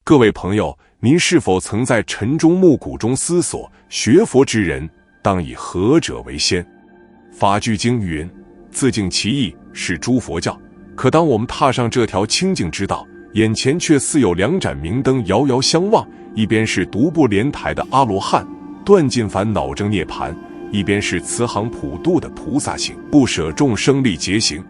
各位朋友，您是否曾在晨钟暮鼓中思索，学佛之人当以何者为先？法句经云：自净其意，是诸佛教。可当我们踏上这条清净之道，眼前却似有两盏明灯遥遥相望，一边是独步莲台的阿罗汉，断尽烦恼证涅槃；一边是慈航普度的菩萨行，不舍众生力劫行。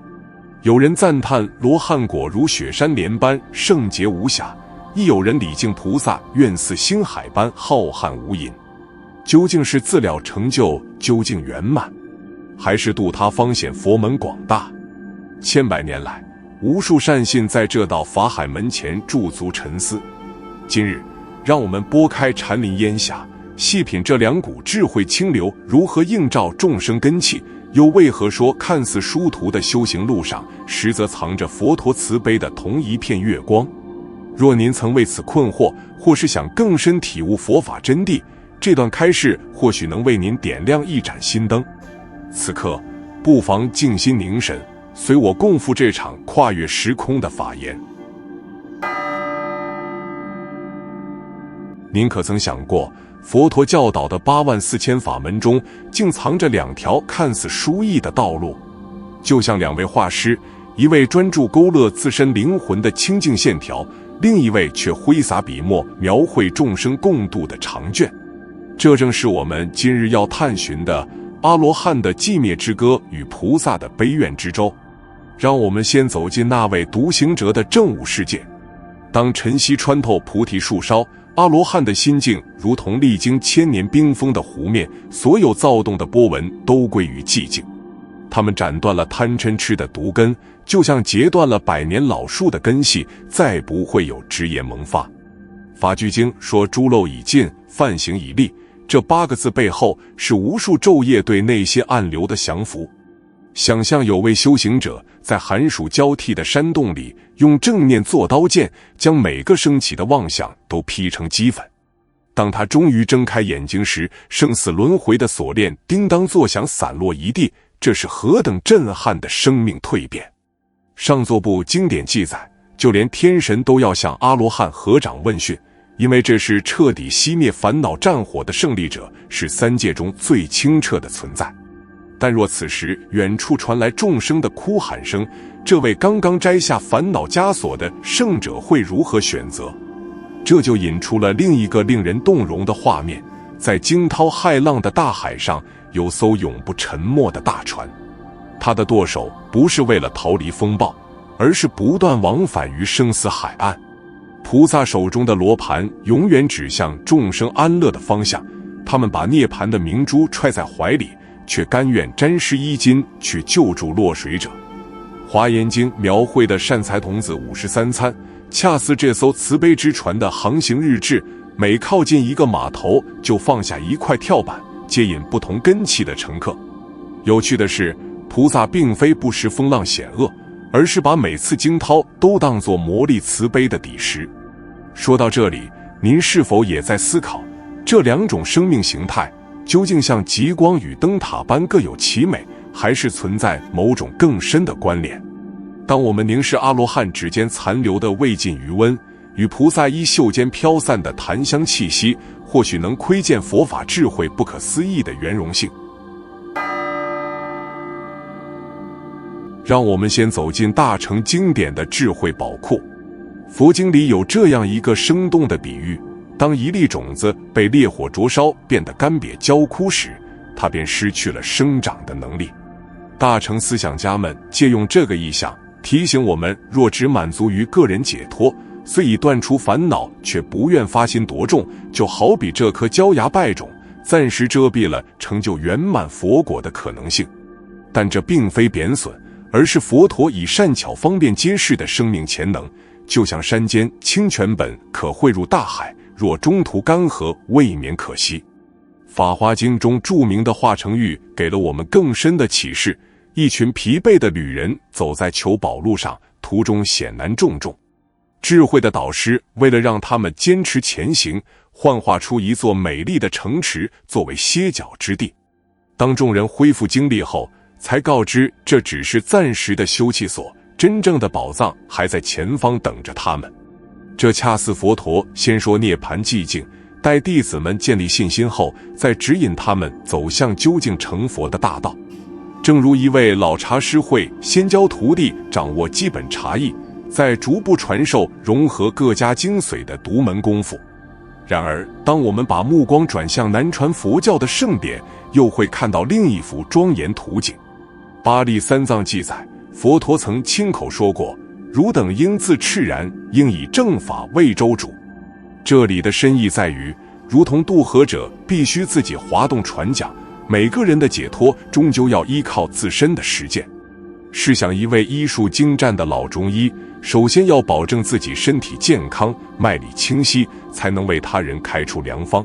有人赞叹罗汉果如雪山莲般圣洁无瑕，亦有人礼敬菩萨愿似星海般浩瀚无垠。究竟是自了成就究竟圆满，还是度他方显佛门广大？千百年来，无数善信在这道法海门前驻足沉思。今日，让我们拨开禅林烟霞，细品这两股智慧清流如何映照众生根器，又为何说看似殊途的修行路上，实则藏着佛陀慈悲的同一片月光？若您曾为此困惑，或是想更深体悟佛法真谛，这段开示或许能为您点亮一盏心灯。此刻，不妨静心凝神，随我共赴这场跨越时空的法言。您可曾想过，佛陀教导的84000法门中，竟藏着两条看似殊异的道路？就像两位画师，一位专注勾勒自身灵魂的清净线条，另一位却挥洒笔墨描绘众生共度的长卷。这正是我们今日要探寻的阿罗汉的寂灭之歌与菩萨的悲怨之舟。让我们先走进那位独行者的正悟世界。当晨曦穿透菩提树梢，阿罗汉的心境如同历经千年冰封的湖面，所有躁动的波纹都归于寂静。他们斩断了贪嗔痴的毒根，就像截断了100年老树的根系，再不会有枝叶萌发。法句经说诸漏已尽，梵行已立，这8个字背后是无数昼夜对内心暗流的降服。想象有位修行者在寒暑交替的山洞里，用正念做刀剑，将每个升起的妄想都劈成齑粉。当他终于睁开眼睛时，生死轮回的锁链叮当作响，散落一地。这是何等震撼的生命蜕变！上座部经典记载，就连天神都要向阿罗汉合掌问讯，因为这是彻底熄灭烦恼战火的胜利者，是3界中最清澈的存在。但若此时远处传来众生的哭喊声，这位刚刚摘下烦恼枷锁的圣者会如何选择？这就引出了另一个令人动容的画面。在惊涛骇浪的大海上，有艘永不沉没的大船，它的舵手不是为了逃离风暴，而是不断往返于生死海岸。菩萨手中的罗盘永远指向众生安乐的方向，他们把涅槃的明珠揣在怀里，却甘愿沾湿衣襟去救助落水者。华严经描绘的善财童子53参，恰似这艘慈悲之船的航行日志，每靠近一个码头，就放下一块跳板，接引不同根器的乘客。有趣的是，菩萨并非不识风浪险恶，而是把每次惊涛都当作磨砺慈悲的砥石。说到这里，您是否也在思考，这两种生命形态究竟像极光与灯塔般各有其美，还是存在某种更深的关联？当我们凝视阿罗汉指尖残留的未尽余温，与菩萨衣袖间飘散的檀香气息，或许能窥见佛法智慧不可思议的圆融性。让我们先走进大乘经典的智慧宝库。佛经里有这样一个生动的比喻，当一粒种子被烈火灼烧变得干瘪焦枯时，它便失去了生长的能力。大乘思想家们借用这个意象，提醒我们，若只满足于个人解脱，虽已断除烦恼，却不愿发心夺众，就好比这颗焦芽败种，暂时遮蔽了成就圆满佛果的可能性。但这并非贬损，而是佛陀以善巧方便揭示的生命潜能。就像山间清泉本可汇入大海，若中途干涸，未免可惜。法华经中著名的化城喻给了我们更深的启示。一群疲惫的旅人走在求宝路上，途中险难重重。智慧的导师为了让他们坚持前行，幻化出一座美丽的城池作为歇脚之地。当众人恢复精力后，才告知这只是暂时的休憩所，真正的宝藏还在前方等着他们。这恰似佛陀先说涅槃寂静，待弟子们建立信心后，再指引他们走向究竟成佛的大道。正如一位老茶师会先教徒弟掌握基本茶艺，再逐步传授融合各家精髓的独门功夫。然而，当我们把目光转向南传佛教的圣典，又会看到另一幅庄严图景。巴利三藏记载，佛陀曾亲口说过：“汝等应自炽然，应以正法为周主。”这里的深意在于，如同渡河者必须自己划动船桨，每个人的解脱终究要依靠自身的实践。试想，一位医术精湛的老中医，首先要保证自己身体健康、脉理清晰，才能为他人开出良方。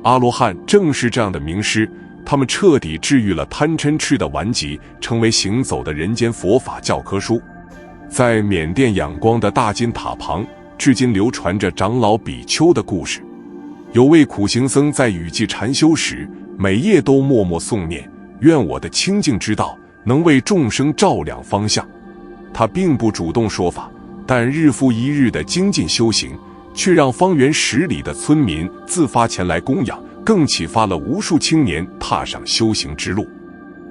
阿罗汉正是这样的名师，他们彻底治愈了贪嗔痴的顽疾，成为行走的人间佛法教科书。在缅甸仰光的大金塔旁，至今流传着长老比丘的故事。有位苦行僧在雨季禅修时，每夜都默默诵念：“愿我的清净之道能为众生照亮方向。”他并不主动说法，但日复一日的精进修行，却让方圆10里的村民自发前来供养，更启发了无数青年踏上修行之路。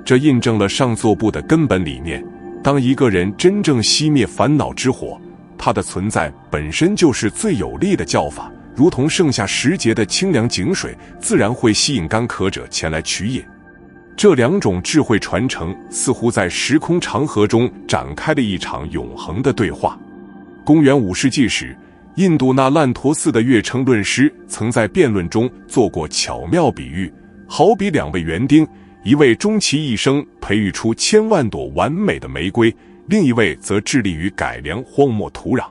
这印证了上座部的根本理念：当一个人真正熄灭烦恼之火，他的存在本身就是最有力的教法，如同盛夏时节的清凉井水，自然会吸引干渴者前来取饮。这两种智慧传承似乎在时空长河中展开了一场永恒的对话。公元5世纪时，印度那烂陀寺的月称论师曾在辩论中做过巧妙比喻，好比2位园丁，一位终其一生培育出1000万朵完美的玫瑰，另一位则致力于改良荒漠土壤。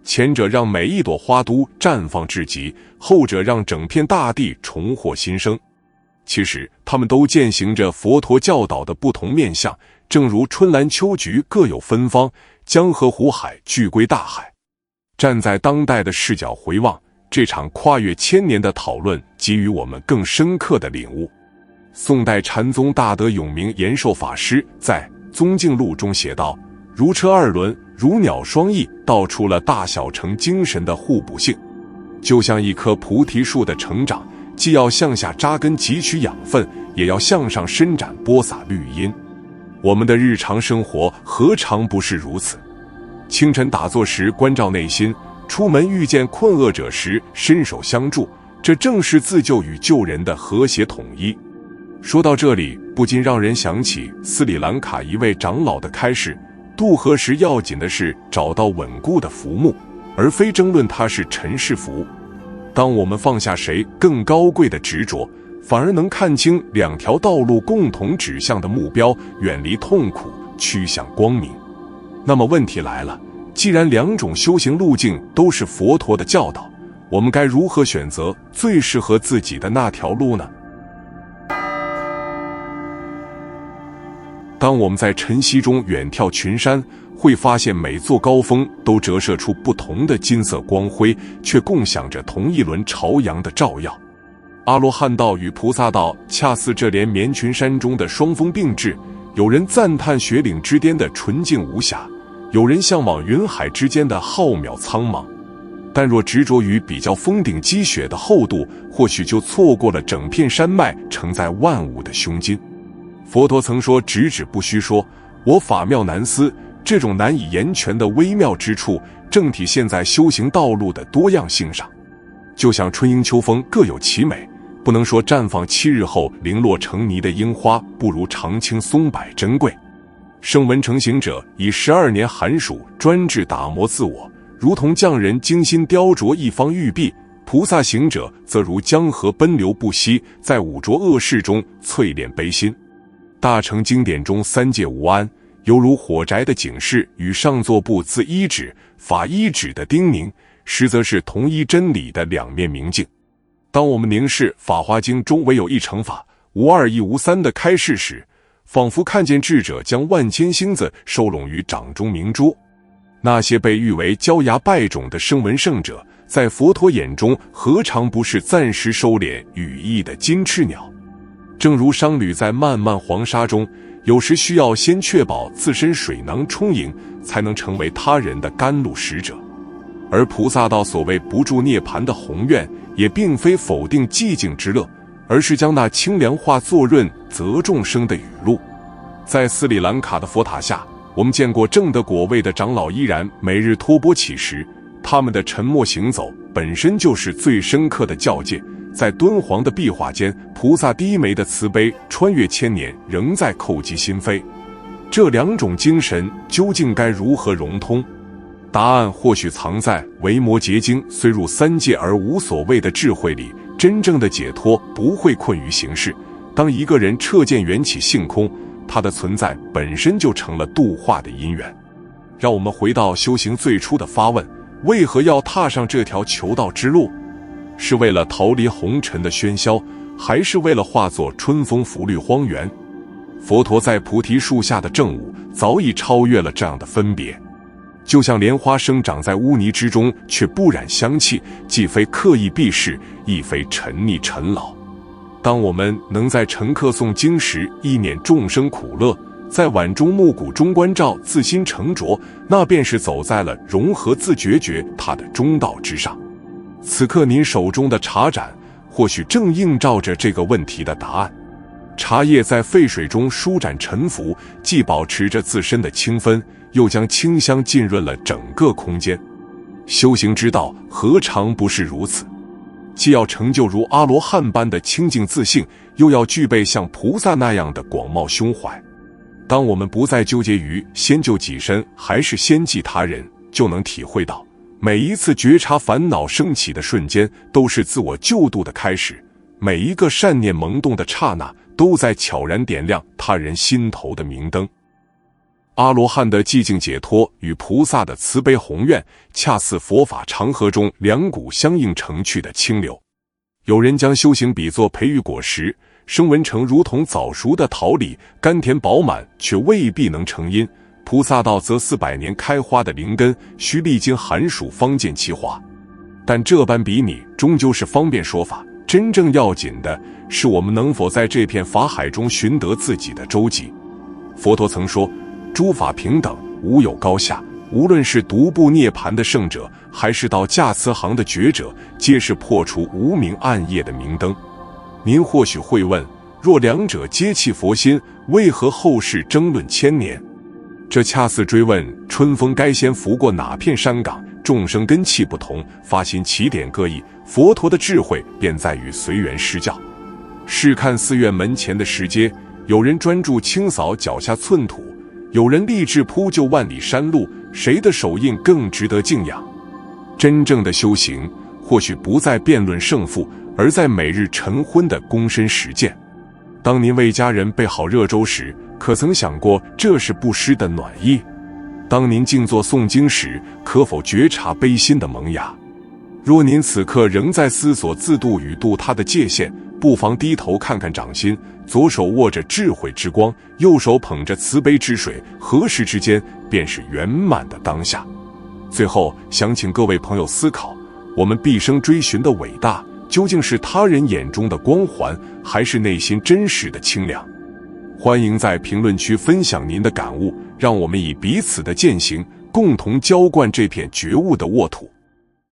前者让每一朵花都绽放至极，后者让整片大地重获新生。其实他们都践行着佛陀教导的不同面向，正如春兰秋菊各有芬芳，江河湖海俱归大海。站在当代的视角回望，这场跨越1000年的讨论给予我们更深刻的领悟。宋代禅宗大德永明延寿法师在《宗镜录》中写道：“如车2轮，如鸟双翼，道出了大小乘精神的互补性。就像一棵菩提树的成长，既要向下扎根汲取养分，也要向上伸展播撒绿荫。我们的日常生活何尝不是如此？清晨打坐时关照内心，出门遇见困厄者时伸手相助，这正是自救与救人的和谐统一。”说到这里，不禁让人想起斯里兰卡一位长老的开示：渡河时要紧的是找到稳固的浮木，而非争论它是沉是浮。当我们放下谁更高贵的执着，反而能看清2条道路共同指向的目标，远离痛苦，趋向光明。那么问题来了，既然2种修行路径都是佛陀的教导，我们该如何选择最适合自己的那条路呢？当我们在晨曦中远眺群山，会发现每座高峰都折射出不同的金色光辉，却共享着同一轮朝阳的照耀。阿罗汉道与菩萨道恰似这连绵群山中的双峰并峙，有人赞叹雪岭之巅的纯净无瑕，有人向往云海之间的浩渺苍茫。但若执着于比较峰顶积雪的厚度，或许就错过了整片山脉承载万物的胸襟。佛陀曾说：“直指不虚说，我法妙难思。”这种难以言全的微妙之处，正体现在修行道路的多样性上。就像春樱秋风各有其美，不能说绽放7日后零落成泥的樱花不如常青松柏珍贵。圣文成行者以12年寒暑专制打磨自我，如同匠人精心雕琢一方玉璧；菩萨行者则如江河奔流不息，在五浊恶世中淬炼悲心。大乘经典中3界无安，犹如火宅的警示与上座部自依止、法依止的叮咛，实则是同一真理的2面明镜。当我们凝视《法华经》中唯有一乘法、无二亦无三的开示时，仿佛看见智者将万千星子收拢于掌中明珠。那些被誉为焦芽败种的声闻圣者，在佛陀眼中何尝不是暂时收敛羽翼的金翅鸟？正如商旅在漫漫黄沙中，有时需要先确保自身水囊充盈，才能成为他人的甘露使者。而菩萨道所谓不住涅槃的宏愿，也并非否定寂静之乐，而是将那清凉化作润泽众生的雨露。在斯里兰卡的佛塔下，我们见过证得果位的长老依然每日托钵乞食，他们的沉默行走本身就是最深刻的教诫。在敦煌的壁画间，菩萨低眉的慈悲穿越千年，仍在叩击心扉。这两种精神究竟该如何融通？答案或许藏在维摩诘经虽入三界而无所谓的智慧里。真正的解脱不会困于形式。当一个人彻见缘起性空，他的存在本身就成了度化的因缘。让我们回到修行最初的发问：为何要踏上这条求道之路？是为了逃离红尘的喧嚣，还是为了化作春风拂绿荒原？佛陀在菩提树下的证悟早已超越了这样的分别。就像莲花生长在污泥之中，却不染香气，既非刻意避世，亦非沉溺尘劳。当我们能在晨课诵经时意念众生苦乐，在晚钟暮鼓中关照自心沉着，那便是走在了融合自觉他的中道之上。此刻您手中的茶盏，或许正映照着这个问题的答案。茶叶在沸水中舒展沉浮，既保持着自身的清芬，又将清香浸润了整个空间。修行之道何尝不是如此？既要成就如阿罗汉般的清净自信，又要具备像菩萨那样的广袤胸怀。当我们不再纠结于先救己身还是先济他人，就能体会到每一次觉察烦恼升起的瞬间，都是自我救度的开始。每一个善念萌动的刹那，都在悄然点亮他人心头的明灯。阿罗汉的寂静解脱与菩萨的慈悲宏愿，恰似佛法长河中两股相映成趣的清流。有人将修行比作培育果实，声闻成如同早熟的桃李，甘甜饱满，却未必能成因。菩萨道则400年开花的灵根，需历经寒暑方见其花。但这般比拟终究是方便说法，真正要紧的是我们能否在这片法海中寻得自己的舟楫。佛陀曾说，诸法平等，无有高下，无论是独步涅槃的圣者，还是到驾慈航的觉者，皆是破除无明暗夜的明灯。您或许会问，若两者皆弃佛心，为何后世争论千年？这恰似追问春风该先拂过哪片山岗，众生根器不同，发心起点各异，佛陀的智慧便在于随缘施教。试看寺院门前的石阶，有人专注清扫脚下寸土，有人立志铺就万里山路，谁的手印更值得敬仰？真正的修行，或许不在辩论胜负，而在每日晨昏的躬身实践。当您为家人备好热粥时，可曾想过这是布施的暖意？当您静坐诵经时，可否觉察悲心的萌芽？若您此刻仍在思索自度与度他的界限，不妨低头看看掌心，左手握着智慧之光，右手捧着慈悲之水，何时之间便是圆满的当下。最后想请各位朋友思考，我们毕生追寻的伟大，究竟是他人眼中的光环，还是内心真实的清凉？欢迎在评论区分享您的感悟，让我们以彼此的践行，共同浇灌这片觉悟的沃土。